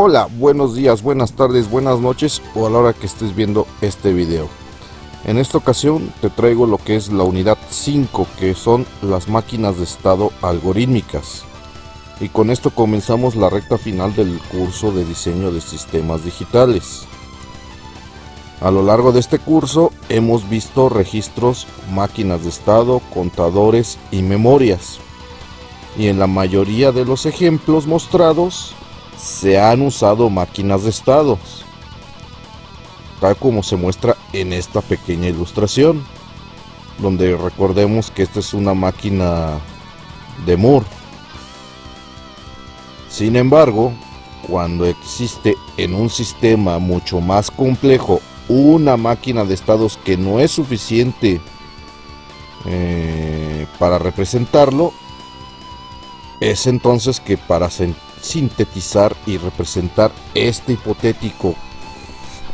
Hola, buenos días, buenas tardes, buenas noches o a la hora que estés viendo este video. En esta ocasión te traigo lo que es la unidad 5, que son las máquinas de estado algorítmicas. Y con esto comenzamos la recta final del curso de diseño de sistemas digitales. A lo largo de este curso hemos visto registros, máquinas de estado, contadores y memorias. Y en la mayoría de los ejemplos mostrados se han usado máquinas de estados, tal como se muestra en esta pequeña ilustración, donde recordemos que esta es una máquina de Moore. Sin embargo, cuando existe en un sistema mucho más complejo una máquina de estados que no es suficiente para representarlo, es entonces que para sintetizar y representar este hipotético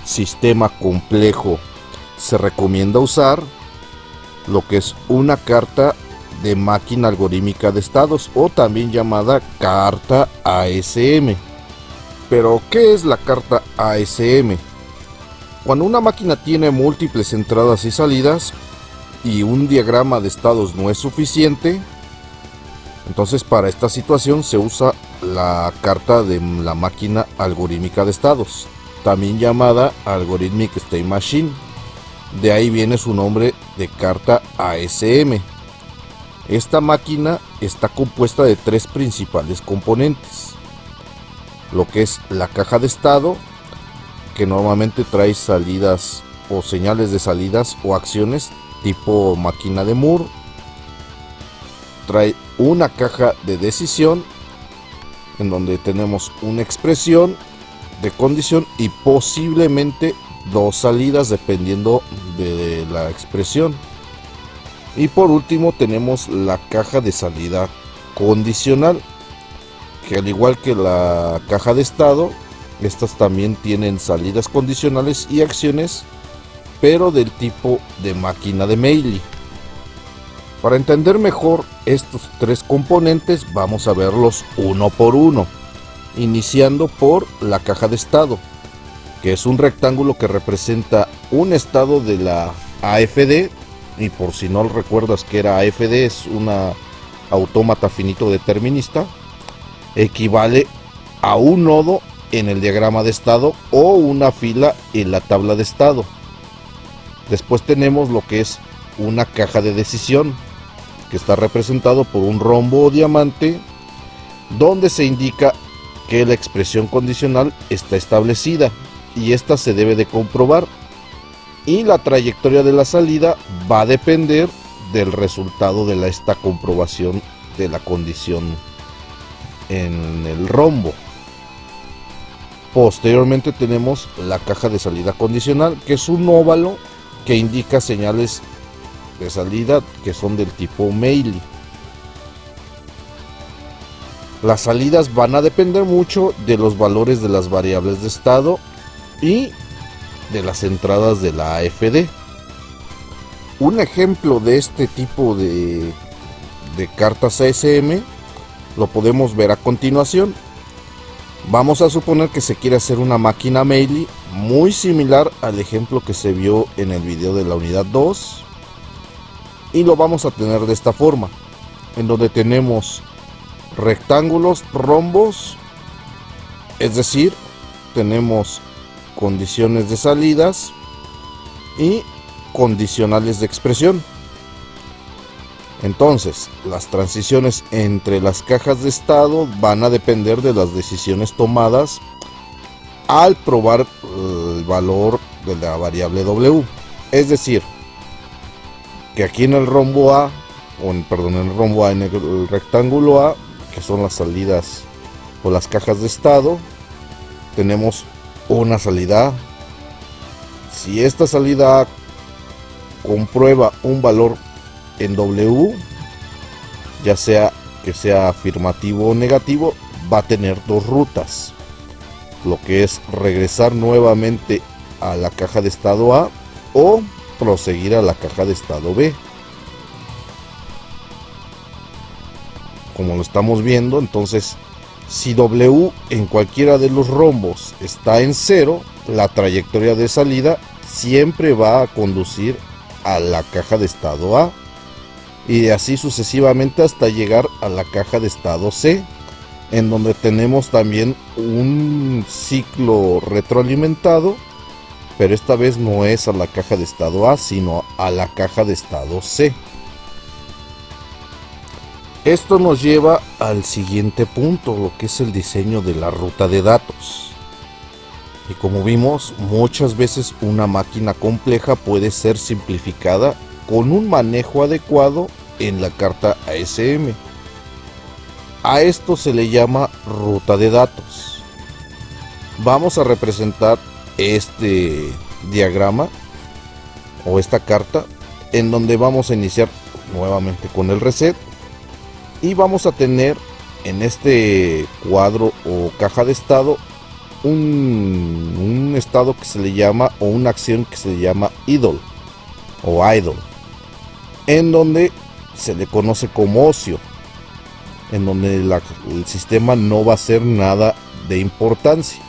sistema complejo se recomienda usar lo que es una carta de máquina algorítmica de estados, o también llamada carta ASM. Pero ¿qué es la carta ASM? Cuando una máquina tiene múltiples entradas y salidas y un diagrama de estados no es suficiente, entonces para esta situación se usa la carta de la máquina algorítmica de estados, también llamada Algorithmic State Machine. De ahí viene su nombre de carta ASM. Esta máquina está compuesta de tres principales componentes: lo que es la caja de estado, que normalmente trae salidas o señales de salidas o acciones tipo máquina de Moore. Trae una caja de decisión, en donde tenemos una expresión de condición y posiblemente dos salidas dependiendo de la expresión. Y por último tenemos la caja de salida condicional, que al igual que la caja de estado, estas también tienen salidas condicionales y acciones, pero del tipo de máquina de Meili. Para entender mejor estos tres componentes, vamos a verlos uno por uno, iniciando por la caja de estado, que es un rectángulo que representa un estado de la AFD. Y por si no recuerdas que era AFD, es una autómata finito determinista, equivale a un nodo en el diagrama de estado o una fila en la tabla de estado. Después tenemos lo que es una caja de decisión, que está representado por un rombo o diamante, donde se indica que la expresión condicional está establecida y esta se debe de comprobar, y la trayectoria de la salida va a depender del resultado de esta comprobación de la condición en el rombo. Posteriormente tenemos la caja de salida condicional, que es un óvalo que indica señales de salida que son del tipo Meili. Las salidas van a depender mucho de los valores de las variables de estado y de las entradas de la AFD. Un ejemplo de este tipo de cartas ASM lo podemos ver a continuación. Vamos a suponer que se quiere hacer una máquina Meili muy similar al ejemplo que se vio en el video de la unidad 2, y lo vamos a tener de esta forma, en donde tenemos rectángulos, rombos, es decir, tenemos condiciones de salidas y condicionales de expresión. Entonces, las transiciones entre las cajas de estado van a depender de las decisiones tomadas al probar el valor de la variable W. Es decir, que aquí en el rombo A, en el rectángulo A, que son las salidas o las cajas de estado, tenemos una salida A. Si esta salida A comprueba un valor en W, ya sea que sea afirmativo o negativo, va a tener dos rutas, lo que es regresar nuevamente a la caja de estado A o proseguir a la caja de estado B. Como lo estamos viendo, entonces Si W en cualquiera de los rombos está en 0, la trayectoria de salida siempre va a conducir a la caja de estado A, y así sucesivamente hasta llegar a la caja de estado C, en donde tenemos también un ciclo retroalimentado, pero esta vez no es a la caja de estado A, sino a la caja de estado C. Esto nos lleva al siguiente punto, lo que es el diseño de la ruta de datos. Y como vimos, muchas veces una máquina compleja puede ser simplificada con un manejo adecuado en la carta ASM. A esto se le llama ruta de datos. Vamos a representar este diagrama o esta carta, en donde vamos a iniciar nuevamente con el reset, y vamos a tener en este cuadro o caja de estado un estado que se le llama, o una acción que se le llama idle o idle, en donde se le conoce como ocio, en donde el sistema no va a hacer nada de importancia.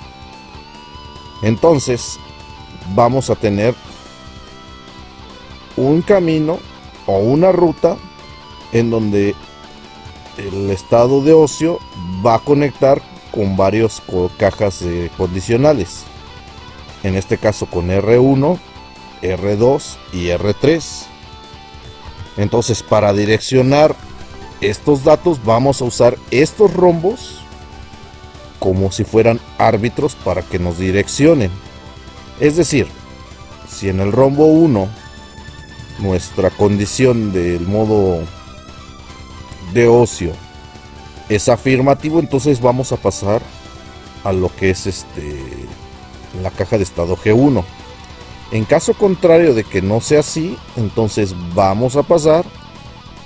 Entonces vamos a tener un camino o una ruta en donde el estado de ocio va a conectar con varios cajas condicionales, en este caso con R1, R2 y R3. Entonces, para direccionar estos datos vamos a usar estos rombos como si fueran árbitros para que nos direccionen. Es decir, si en el rombo 1 nuestra condición del modo de ocio es afirmativo, entonces vamos a pasar a lo que es la caja de estado G1. En caso contrario de que no sea así, entonces vamos a pasar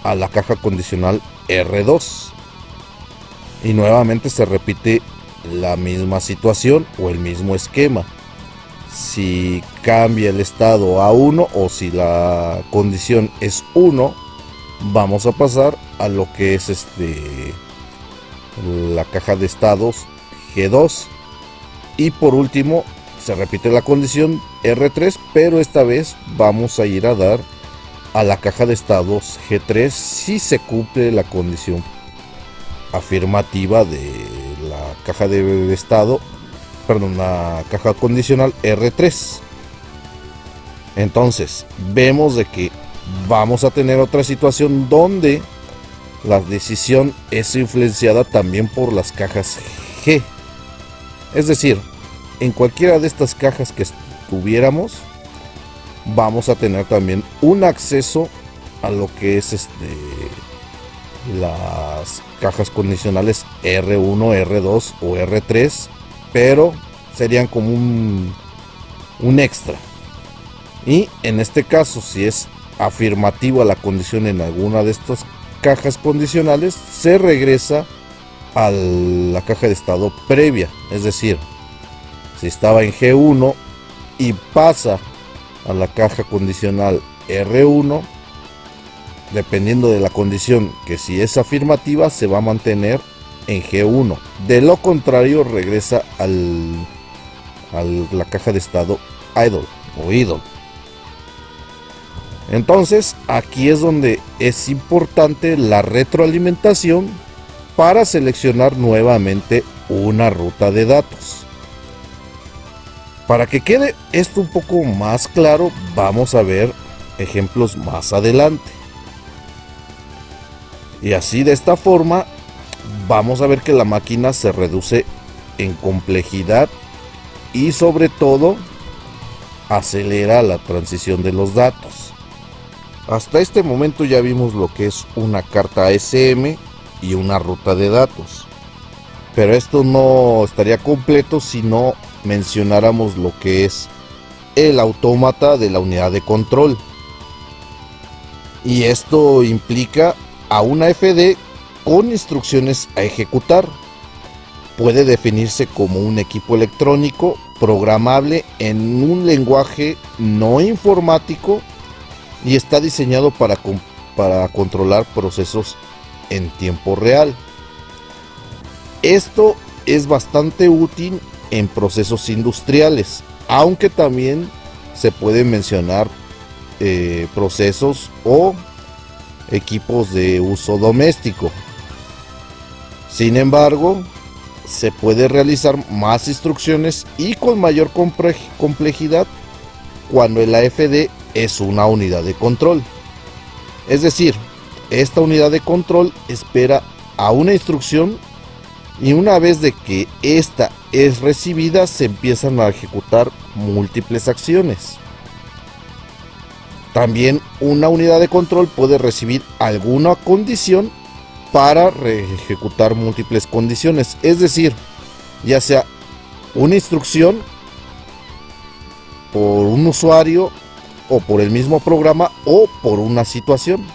a la caja condicional R2, y nuevamente se repite la misma situación o el mismo esquema. Si cambia el estado a 1 o si la condición es 1, vamos a pasar a lo que es la caja de estados G2, y por último se repite la condición R3, pero esta vez vamos a ir a dar a la caja de estados G3 si se cumple la condición afirmativa de la caja de estado, perdón, la caja condicional R3. Entonces vemos de que vamos a tener otra situación donde la decisión es influenciada también por las cajas G. Es decir, en cualquiera de estas cajas que tuviéramos, vamos a tener también un acceso a lo que es las cajas condicionales R1, R2 o R3, pero serían como un extra. Y en este caso, si es afirmativa la condición en alguna de estas cajas condicionales, se regresa a la caja de estado previa. Es decir, si estaba en G1 y pasa a la caja condicional R1, dependiendo de la condición, que si es afirmativa se va a mantener en G1, de lo contrario regresa a la caja de estado idle o idle. Entonces aquí es donde es importante la retroalimentación para seleccionar nuevamente una ruta de datos. Para que quede esto un poco más claro, vamos a ver ejemplos más adelante. Y así, de esta forma, vamos a ver que la máquina se reduce en complejidad y sobre todo acelera la transición de los datos. Hasta este momento ya vimos lo que es una carta ASM y una ruta de datos. Pero esto no estaría completo si no mencionáramos lo que es el autómata de la unidad de control. Y esto implica a una FD con instrucciones a ejecutar. Puede definirse como un equipo electrónico programable en un lenguaje no informático y está diseñado para controlar procesos en tiempo real. Esto es bastante útil en procesos industriales, aunque también se pueden mencionar procesos o equipos de uso doméstico. Sin embargo, se puede realizar más instrucciones y con mayor complejidad cuando el AFD es una unidad de control. Es decir, esta unidad de control espera a una instrucción y una vez de que esta es recibida se empiezan a ejecutar múltiples acciones. También una unidad de control puede recibir alguna condición para ejecutar múltiples condiciones, es decir, ya sea una instrucción por un usuario o por el mismo programa o por una situación.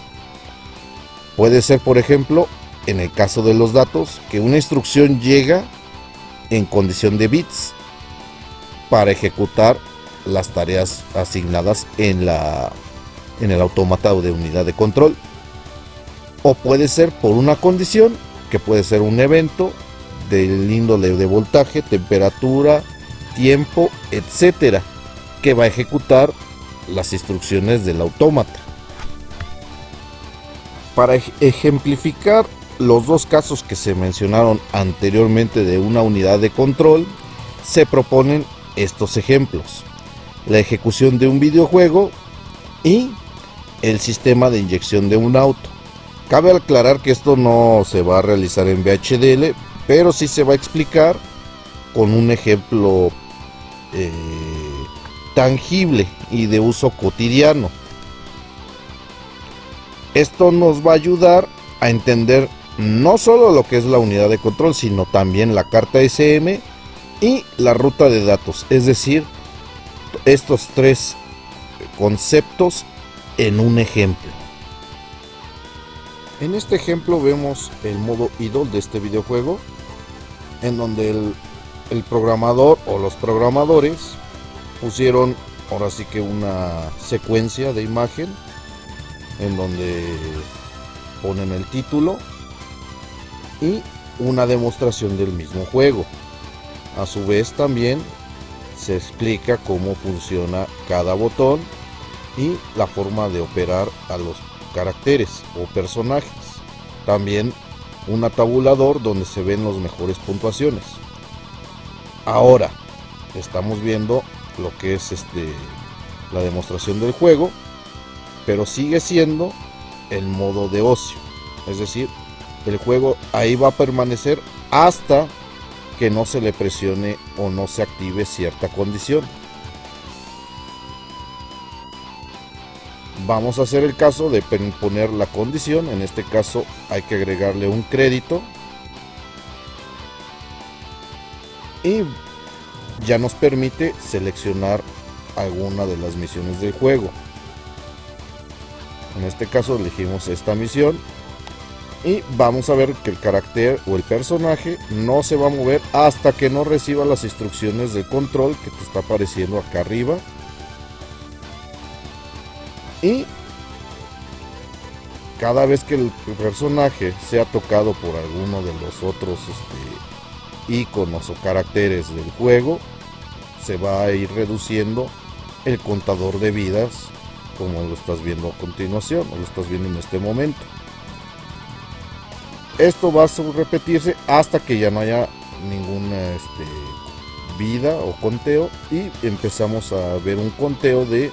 Puede ser, por ejemplo, en el caso de los datos, que una instrucción llega en condición de bits para ejecutar las tareas asignadas en el autómata o de unidad de control. O puede ser por una condición, que puede ser un evento del índole de voltaje, temperatura, tiempo, etcétera, que va a ejecutar las instrucciones del autómata. Para ejemplificar los dos casos que se mencionaron anteriormente de una unidad de control, se proponen estos ejemplos: la ejecución de un videojuego y el sistema de inyección de un auto. Cabe aclarar que esto no se va a realizar en VHDL, pero sí se va a explicar con un ejemplo tangible y de uso cotidiano. Esto nos va a ayudar a entender no solo lo que es la unidad de control, sino también la carta SM y la ruta de datos, es decir, estos tres conceptos en un ejemplo. En este ejemplo vemos el modo idle de este videojuego, en donde el programador o los programadores pusieron ahora sí que una secuencia de imagen en donde ponen el título y una demostración del mismo juego. A su vez también se explica cómo funciona cada botón y la forma de operar a los caracteres o personajes. También un tabulador donde se ven las mejores puntuaciones. Ahora estamos viendo lo que es la demostración del juego, pero sigue siendo el modo de ocio, es decir, el juego ahí va a permanecer hasta que no se le presione o no se active cierta condición. Vamos a hacer el caso de poner la condición. En este caso hay que agregarle un crédito y ya nos permite seleccionar alguna de las misiones del juego. En este caso elegimos esta misión y vamos a ver que el carácter o el personaje no se va a mover hasta que no reciba las instrucciones del control que te está apareciendo acá arriba. Y cada vez que el personaje sea tocado por alguno de los otros iconos o caracteres del juego, se va a ir reduciendo el contador de vidas, como lo estás viendo a continuación o lo estás viendo en este momento. Esto va a repetirse hasta que ya no haya ninguna vida o conteo, y empezamos a ver un conteo de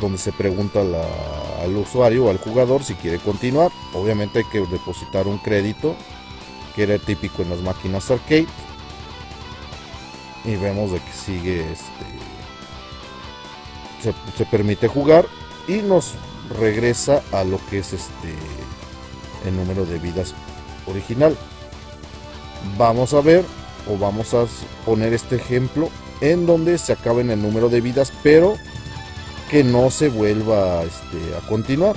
donde se pregunta al usuario o al jugador si quiere continuar. Obviamente hay que depositar un crédito, que era típico en las máquinas arcade, y vemos de que sigue se permite jugar y nos regresa a lo que es el número de vidas original. Vamos a ver, o vamos a poner este ejemplo en donde se acaba en el número de vidas, pero que no se vuelva a continuar.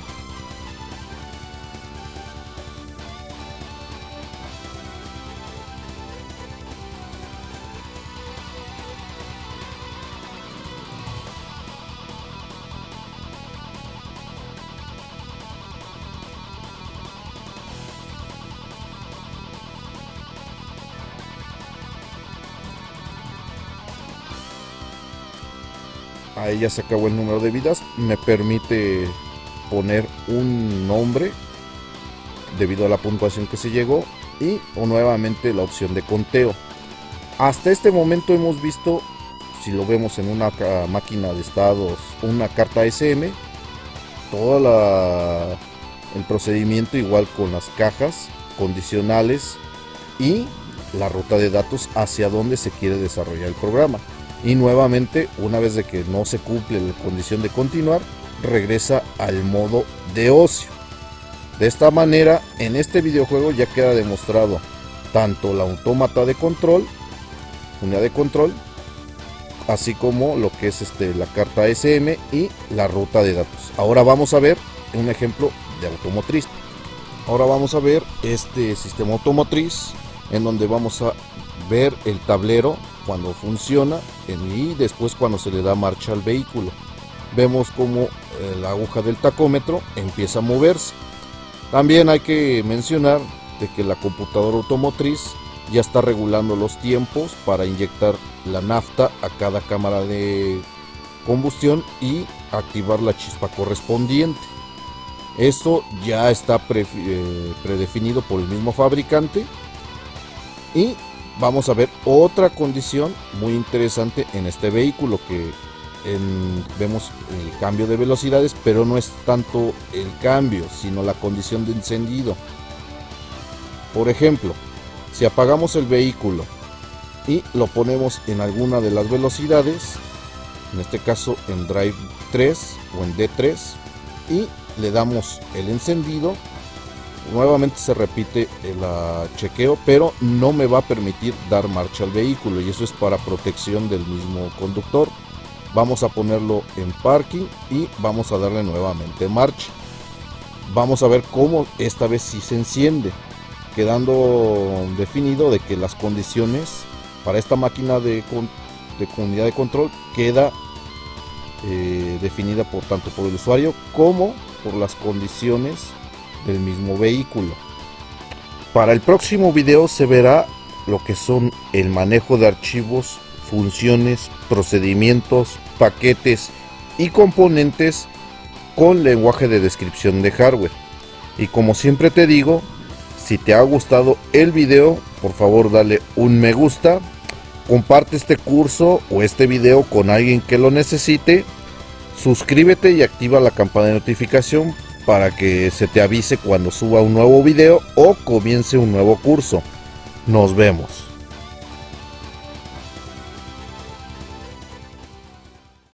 ahí ya se acabó el número de vidas. Me permite poner un nombre debido a la puntuación que se llegó y o nuevamente la opción de conteo. Hasta este momento hemos visto, si lo vemos en una máquina de estados, una carta SM, todo el procedimiento igual con las cajas condicionales y la ruta de datos hacia donde se quiere desarrollar el programa. Y nuevamente, una vez de que no se cumple la condición de continuar, regresa al modo de ocio. De esta manera, en este videojuego ya queda demostrado tanto la autómata de control, unidad de control, así como lo que es la carta SM y la ruta de datos. Ahora vamos a ver un ejemplo de automotriz. Ahora vamos a ver este sistema automotriz en donde vamos a ver el tablero cuando funciona y después cuando se le da marcha al vehículo. Vemos como la aguja del tacómetro empieza a moverse. También hay que mencionar de que la computadora automotriz ya está regulando los tiempos para inyectar la nafta a cada cámara de combustión y activar la chispa correspondiente. Esto ya está predefinido por el mismo fabricante. Y vamos a ver otra condición muy interesante en este vehículo, que vemos el cambio de velocidades, pero no es tanto el cambio, sino la condición de encendido. Por ejemplo, si apagamos el vehículo y lo ponemos en alguna de las velocidades, en este caso en Drive 3 o en D3, y le damos el encendido, nuevamente se repite el chequeo, pero no me va a permitir dar marcha al vehículo, y eso es para protección del mismo conductor. Vamos a ponerlo en parking y vamos a darle nuevamente marcha. Vamos a ver cómo esta vez sí se enciende, quedando definido de que las condiciones para esta máquina de unidad de control queda definida por tanto por el usuario como por las condiciones del mismo vehículo. Para el próximo video se verá lo que son el manejo de archivos, funciones, procedimientos, paquetes y componentes con lenguaje de descripción de hardware. Y como siempre te digo, si te ha gustado el video, por favor dale un me gusta, comparte este curso o este video con alguien que lo necesite, suscríbete y activa la campana de notificación para que se te avise cuando suba un nuevo video o comience un nuevo curso. Nos vemos.